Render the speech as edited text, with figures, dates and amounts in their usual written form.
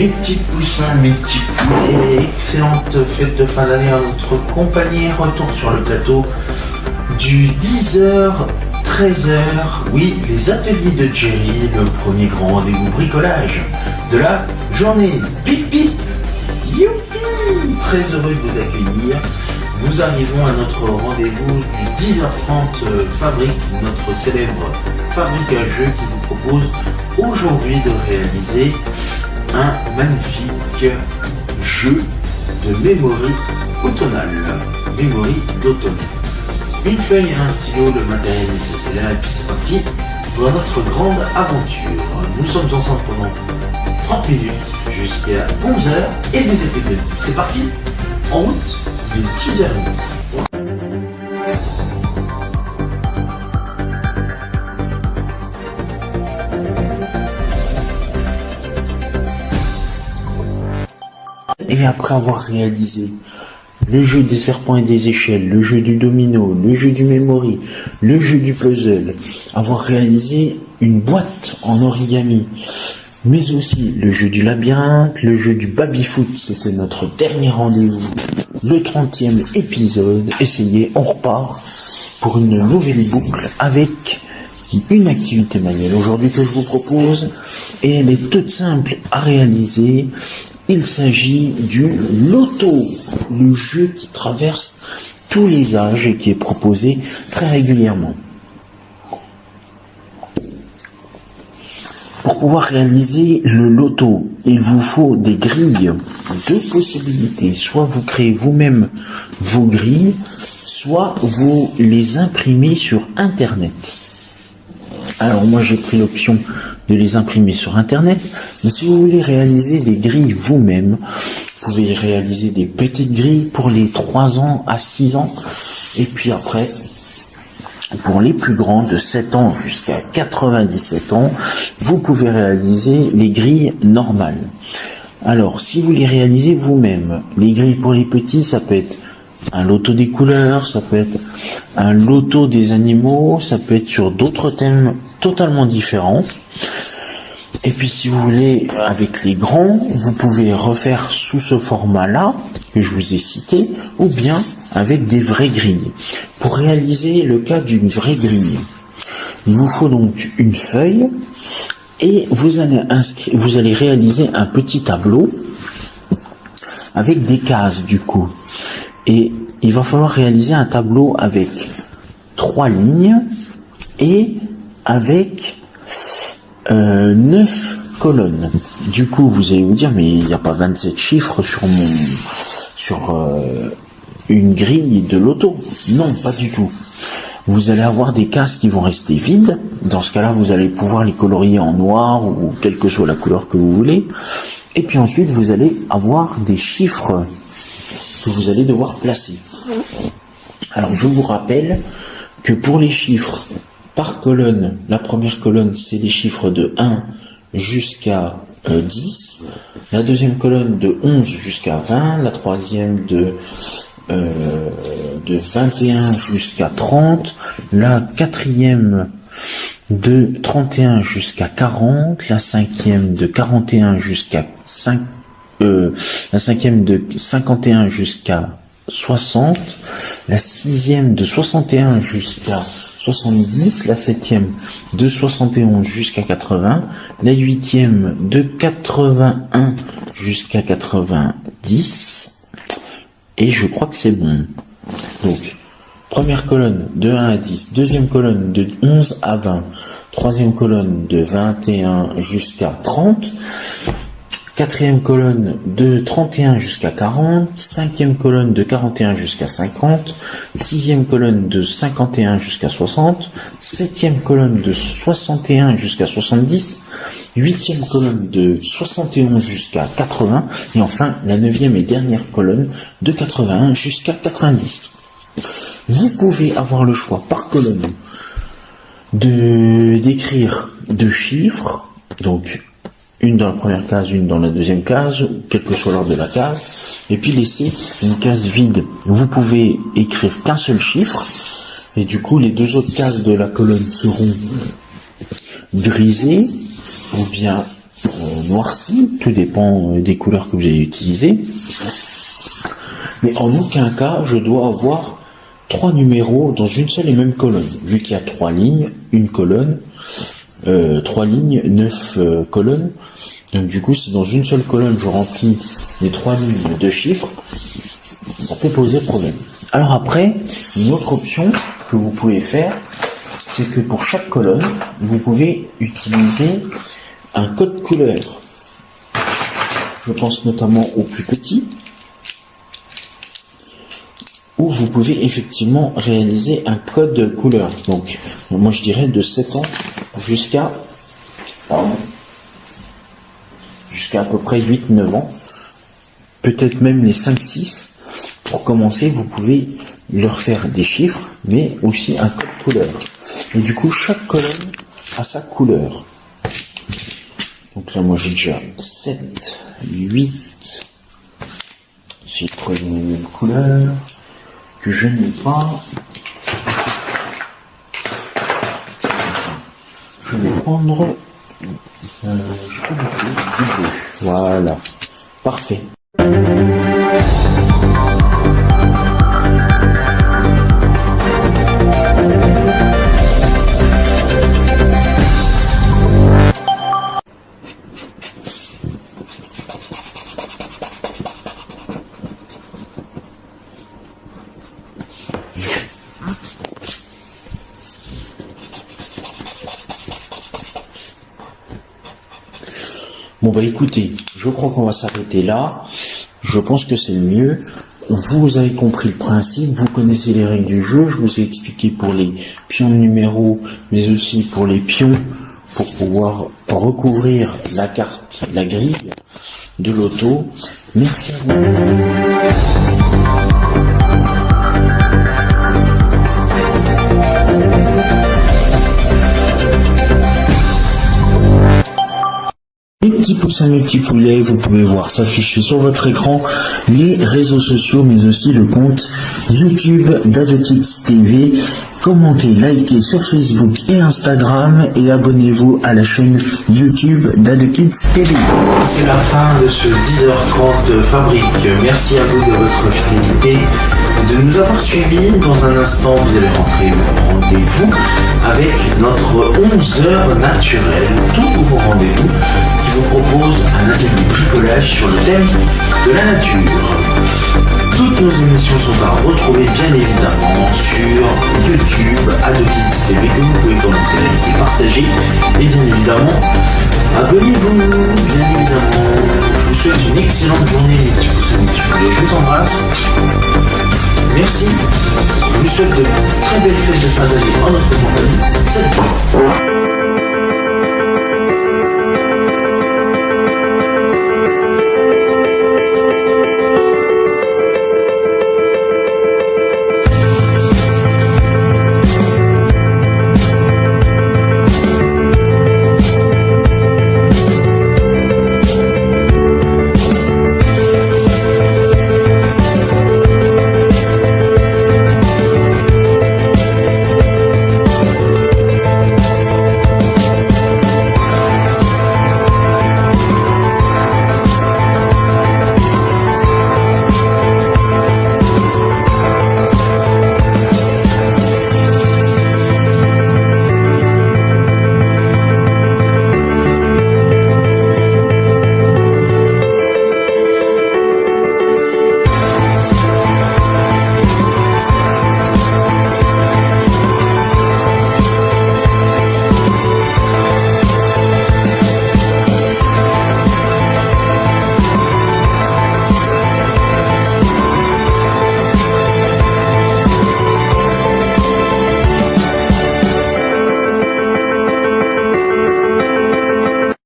Mes petits poussins, mes petits poulets, excellente fête de fin d'année à notre compagnie. Retour sur le plateau du 10h, 13h. Oui, les ateliers de Jerry, le premier grand rendez-vous bricolage de la journée. Bip bip, youpi, très heureux de vous accueillir. Nous arrivons à notre rendez-vous du 10h30 Fabrique, notre célèbre fabrique à jeux qui vous propose aujourd'hui de réaliser un magnifique jeu de memory automnale, memory d'automne. Une feuille et un stylo, le matériel nécessaire, et puis c'est parti pour notre grande aventure. Nous sommes ensemble pendant 30 minutes jusqu'à 11h et vous êtes bienvenus. C'est parti, en route d'une 6h30. Et après avoir réalisé le jeu des serpents et des échelles, le jeu du domino, le jeu du memory, le jeu du puzzle, avoir réalisé une boîte en origami, mais aussi le jeu du labyrinthe, le jeu du baby-foot, c'était notre dernier rendez-vous, le 30e épisode, essayez, on repart pour une nouvelle boucle avec une activité manuelle aujourd'hui que je vous propose, et elle est toute simple à réaliser. Il s'agit du loto, le jeu qui traverse tous les âges et qui est proposé très régulièrement. Pour pouvoir réaliser le loto, il vous faut des grilles, deux possibilités. Soit vous créez vous-même vos grilles, soit vous les imprimez sur Internet. Alors moi j'ai pris l'option de les imprimer sur Internet, mais si vous voulez réaliser des grilles vous-même, vous pouvez réaliser des petites grilles pour les 3 ans à 6 ans, et puis après, pour les plus grands, de 7 ans jusqu'à 97 ans, vous pouvez réaliser les grilles normales. Alors, si vous les réalisez vous-même, les grilles pour les petits, ça peut être un loto des couleurs, ça peut être un loto des animaux, ça peut être sur d'autres thèmes totalement différents. Et puis si vous voulez, avec les grands, vous pouvez refaire sous ce format-là, que je vous ai cité, ou bien avec des vraies grilles. Pour réaliser le cas d'une vraie grille, il vous faut donc une feuille, et vous allez réaliser un petit tableau, avec des cases du coup. Et il va falloir réaliser un tableau avec 3 lignes, et avec 9 colonnes. Du coup, vous allez vous dire, mais il n'y a pas 27 chiffres sur une grille de loto. Non, pas du tout. Vous allez avoir des cases qui vont rester vides. Dans ce cas-là, vous allez pouvoir les colorier en noir ou quelle que soit la couleur que vous voulez. Et puis ensuite, vous allez avoir des chiffres que vous allez devoir placer. Alors, je vous rappelle que pour les chiffres par colonne, la première colonne, c'est les chiffres de 1 jusqu'à 10. La deuxième colonne de 11 jusqu'à 20. La troisième de 21 jusqu'à 30. La quatrième de 31 jusqu'à 40. La cinquième de 41 jusqu'à 5. La cinquième de 51 jusqu'à 60. La sixième de 61 jusqu'à 70, la 7e de 71 jusqu'à 80, la 8e de 81 jusqu'à 90, et je crois que c'est bon. Donc, première colonne de 1 à 10, deuxième colonne de 11 à 20, troisième colonne de 21 jusqu'à 30, quatrième colonne de 31 jusqu'à 40, cinquième colonne de 41 jusqu'à 50, sixième colonne de 51 jusqu'à 60, septième colonne de 61 jusqu'à 70, huitième colonne de 71 jusqu'à 80, et enfin la neuvième et dernière colonne de 81 jusqu'à 90. Vous pouvez avoir le choix par colonne d'écrire 2 chiffres, donc une dans la première case, une dans la deuxième case, quel que soit l'ordre de la case, et puis laisser une case vide. Vous pouvez écrire qu'un seul chiffre, et du coup les 2 autres cases de la colonne seront grisées, ou bien noirci, tout dépend des couleurs que vous allez utiliser. Mais en aucun cas, je dois avoir 3 numéros dans une seule et même colonne. Vu qu'il y a 3 lignes, une colonne, 3 lignes, 9 colonnes. Donc du coup, si dans une seule colonne, je remplis les 3 lignes de chiffres, ça peut poser problème. Alors après, une autre option que vous pouvez faire, c'est que pour chaque colonne, vous pouvez utiliser un code couleur. Je pense notamment au plus petit, où vous pouvez effectivement réaliser un code couleur. Donc, moi je dirais de 7 ans jusqu'à à peu près 8-9 ans, peut-être même les 5-6. Pour commencer, vous pouvez leur faire des chiffres, mais aussi un code couleur. Et du coup, chaque colonne a sa couleur. Donc là, moi j'ai déjà 7, 8. J'ai trouvé une même couleur que je n'ai pas. Je vais prendre du bleu. Voilà. Parfait. Bon bah écoutez, je crois qu'on va s'arrêter là. Je pense que c'est le mieux. Vous avez compris le principe, vous connaissez les règles du jeu. Je vous ai expliqué pour les pions de numéros, mais aussi pour les pions pour pouvoir recouvrir la carte, la grille de l'auto. Merci à vous. Les petits pouces, mes petits poulets, vous pouvez voir s'afficher sur votre écran les réseaux sociaux, mais aussi le compte YouTube d'AdoKids TV. Commentez, likez sur Facebook et Instagram et abonnez-vous à la chaîne YouTube d'AdoKids TV. C'est la fin de ce 10h30 de fabrique. Merci à vous de votre fidélité, de nous avoir suivis. Dans un instant, vous allez rentrer au rendez-vous avec notre 11h naturel, tout nouveau rendez-vous qui vous propose un atelier bricolage sur le thème de la nature. Toutes nos émissions sont à retrouver bien évidemment sur YouTube, AdoKids TV, que vous pouvez commenter et partager. Et bien évidemment, abonnez-vous, bien évidemment. Je vous souhaite une excellente journée, les petits pouces et les petits poulets. Je vous embrasse. Merci. Je vous souhaite de très belles fêtes de fin d'année en notre compagnie. Salut.